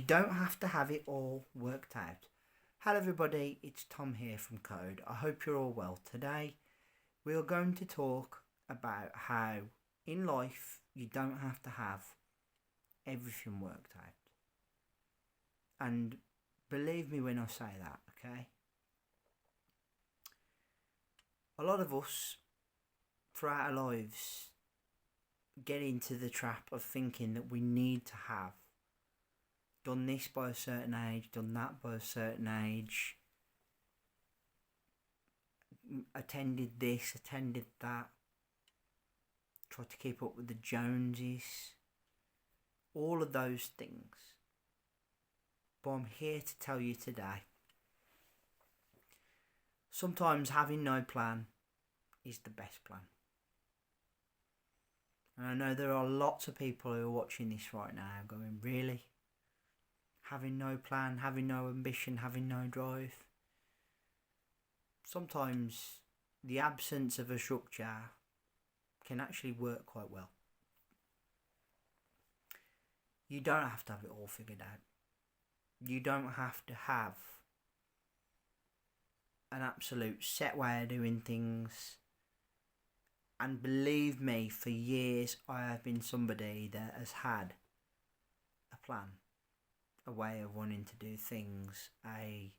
you don't have to have it all worked out. Hello, everybody, it's Tom here from Code. I hope you're all well. Today, we are going to talk about how in life you don't have to have everything worked out. And believe me when I say that, okay? A lot of us, throughout our lives, get into the trap of thinking that we need to have done this by a certain age, done that by a certain age, attended this, attended that, tried to keep up with the Joneses, all of those things. But I'm here to tell you today, sometimes having no plan is the best plan. And I know there are lots of people who are watching this right now going, really? Having no plan, having no ambition, having no drive? Sometimes the absence of a structure can actually work quite well. You don't have to have it all figured out. You don't have to have an absolute set way of doing things. And believe me, for years I have been somebody that has had a plan, a way of wanting to do things, a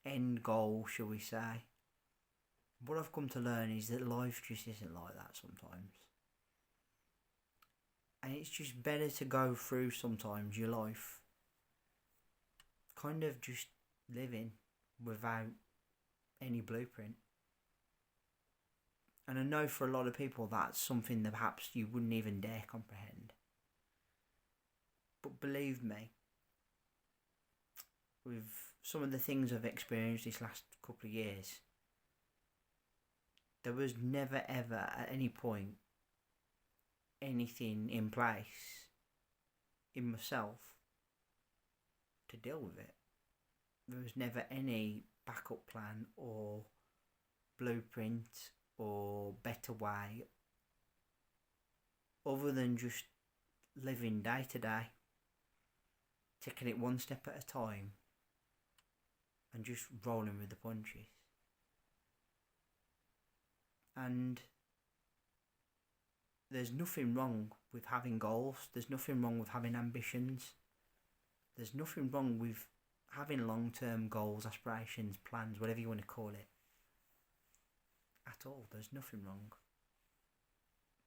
end goal, shall we say. What I've come to learn is that life just isn't like that sometimes. And it's just better to go through sometimes your life kind of just living without any blueprint. And I know for a lot of people that's something that perhaps you wouldn't even dare comprehend. But believe me, with some of the things I've experienced this last couple of years, there was never ever at any point anything in place in myself to deal with it. There was never any backup plan or blueprint or better way other than just living day to day, taking it one step at a time and just rolling with the punches. And there's nothing wrong with having goals. There's nothing wrong with having ambitions. There's nothing wrong with having long-term goals, aspirations, plans, whatever you want to call it. At all. There's nothing wrong.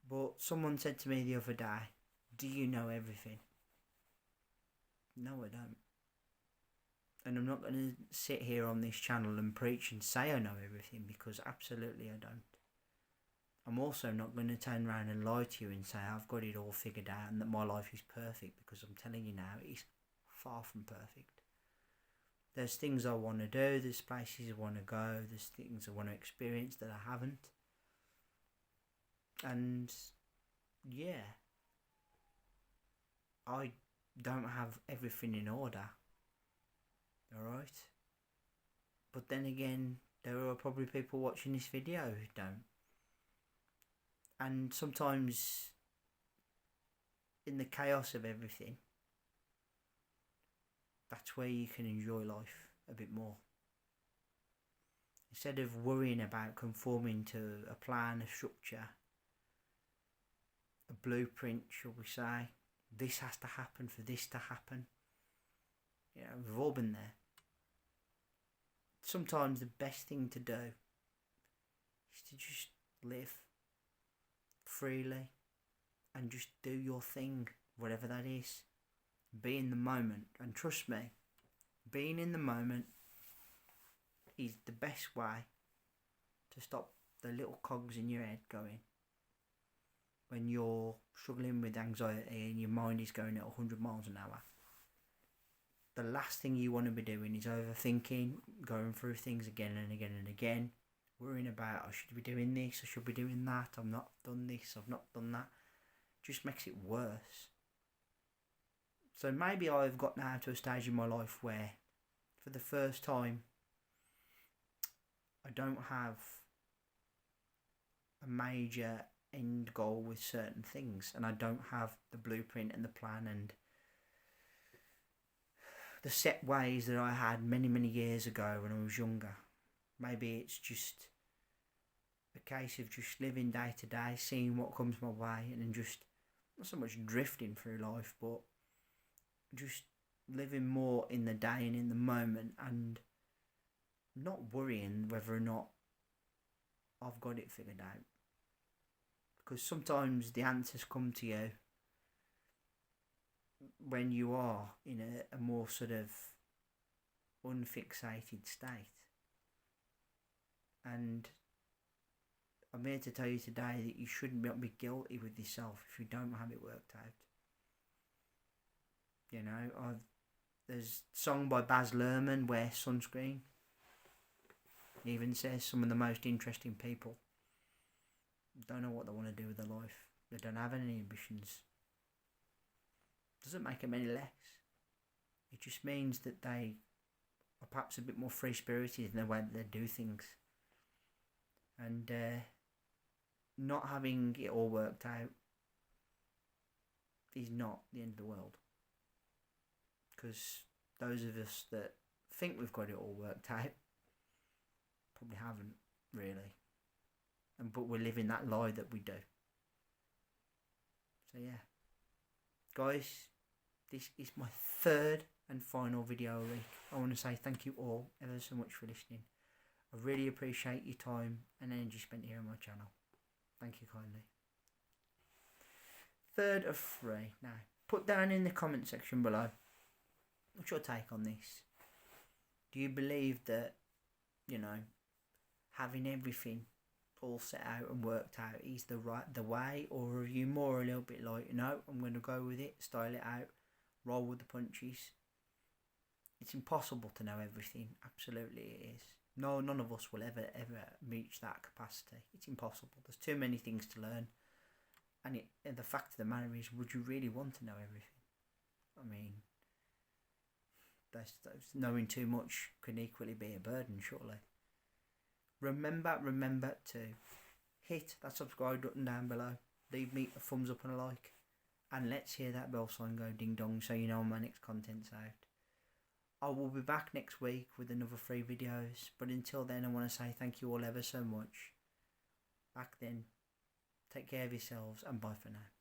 But someone said to me the other day, do you know everything? No, I don't. And I'm not going to sit here on this channel and preach and say I know everything, because absolutely I don't. I'm also not going to turn around and lie to you and say I've got it all figured out and that my life is perfect, because I'm telling you now, it's far from perfect. There's things I want to do, there's places I want to go, there's things I want to experience that I haven't. And yeah, I don't have everything in order. Alright? But then again, there are probably people watching this video who don't. And sometimes in the chaos of everything, that's where you can enjoy life a bit more. Instead of worrying about conforming to a plan, a structure, a blueprint, shall we say, this has to happen for this to happen. You know, we've all been there. Sometimes the best thing to do is to just live freely and just do your thing, whatever that is. Be in the moment. And trust me, being in the moment is the best way to stop the little cogs in your head going. When you're struggling with anxiety and your mind is going at 100 miles an hour, the last thing you want to be doing is overthinking, going through things again and again and again, worrying about, I should be doing this, I should be doing that, I've not done this, I've not done that. Just makes it worse. So maybe I've got now to a stage in my life where, for the first time, I don't have a major end goal with certain things, and I don't have the blueprint and the plan and the set ways that I had many years ago when I was younger. Maybe it's just a case of just living day to day, seeing what comes my way, and then just not so much drifting through life, but just living more in the day and in the moment, and not worrying whether or not I've got it figured out. Because sometimes the answers come to you when you are in a more sort of unfixated state. And I'm here to tell you today that you shouldn't be guilty with yourself if you don't have it worked out. You know, there's a song by Baz Luhrmann, Wear Sunscreen. It even says some of the most interesting people don't know what they want to do with their life. They don't have any ambitions. Doesn't make them any less. It just means that they are perhaps a bit more free-spirited in the way that they do things. And not having it all worked out is not the end of the world. Because those of us that think we've got it all worked out probably haven't, really. But we're living that lie that we do. So yeah. Guys, this is my third and final video a week. I want to say thank you all ever so much for listening. I really appreciate your time and energy spent here on my channel. Thank you kindly. Third of three. Now, put down in the comment section below, what's your take on this? Do you believe that, you know, having everything all set out and worked out is the way, or are you more a little bit like, no, I'm going to go with it, style it out, roll with the punches? It's impossible to know everything. Absolutely it is. No, none of us will ever reach that capacity. It's impossible. There's too many things to learn. And the fact of the matter is, would you really want to know everything? I mean, that's knowing too much can equally be a burden, surely. Remember to hit that subscribe button down below. Leave me a thumbs up and a like. And let's hear that bell sign go ding dong so you know when my next content's out. I will be back next week with another 3 videos. But until then, I want to say thank you all ever so much. Back then, take care of yourselves and bye for now.